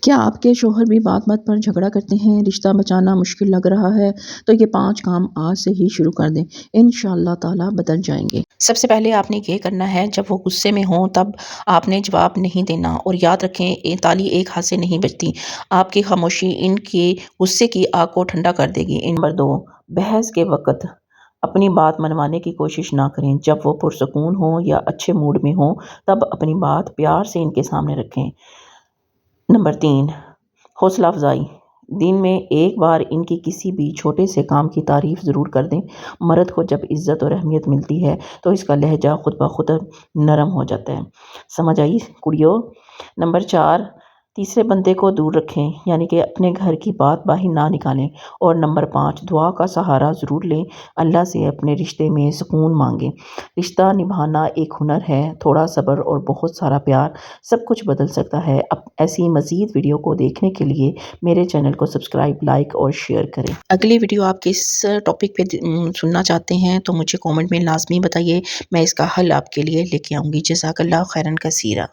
کیا آپ کے شوہر بھی بات بات پر جھگڑا کرتے ہیں؟ رشتہ بچانا مشکل لگ رہا ہے تو یہ 5 کام آج سے ہی شروع کر دیں، انشاءاللہ تعالی بدل جائیں گے۔ سب سے پہلے آپ نے یہ کرنا ہے، جب وہ غصے میں ہوں تب آپ نے جواب نہیں دینا، اور یاد رکھیں تالی ایک ہاتھ سے نہیں بجتی، آپ کی خاموشی ان کے غصے کی آگ کو ٹھنڈا کر دے گی۔ نمبر 2، بحث کے وقت اپنی بات منوانے کی کوشش نہ کریں۔ جب وہ پرسکون ہوں یا اچھے موڈ میں ہوں تب اپنی بات پیار سے ان کے سامنے رکھیں۔ نمبر 3، حوصلہ افزائی، دن میں ایک بار ان کی کسی بھی چھوٹے سے کام کی تعریف ضرور کر دیں۔ مرد کو جب عزت اور اہمیت ملتی ہے تو اس کا لہجہ خود بخود نرم ہو جاتا ہے۔ سمجھ آئی کڑیو؟ نمبر 4، تیسرے بندے کو دور رکھیں، یعنی کہ اپنے گھر کی بات باہر نہ نکالیں۔ اور نمبر 5، دعا کا سہارا ضرور لیں، اللہ سے اپنے رشتے میں سکون مانگیں۔ رشتہ نبھانا ایک ہنر ہے، تھوڑا صبر اور بہت سارا پیار سب کچھ بدل سکتا ہے۔ اب ایسی مزید ویڈیو کو دیکھنے کے لیے میرے چینل کو سبسکرائب، لائک اور شیئر کریں۔ اگلی ویڈیو آپ کس ٹاپک پہ سننا چاہتے ہیں تو مجھے کامنٹ میں لازمی بتائیے، میں اس کا حل آپ کے لیے لے کے آؤں گی۔ جزاک اللہ خیرن کثیرا۔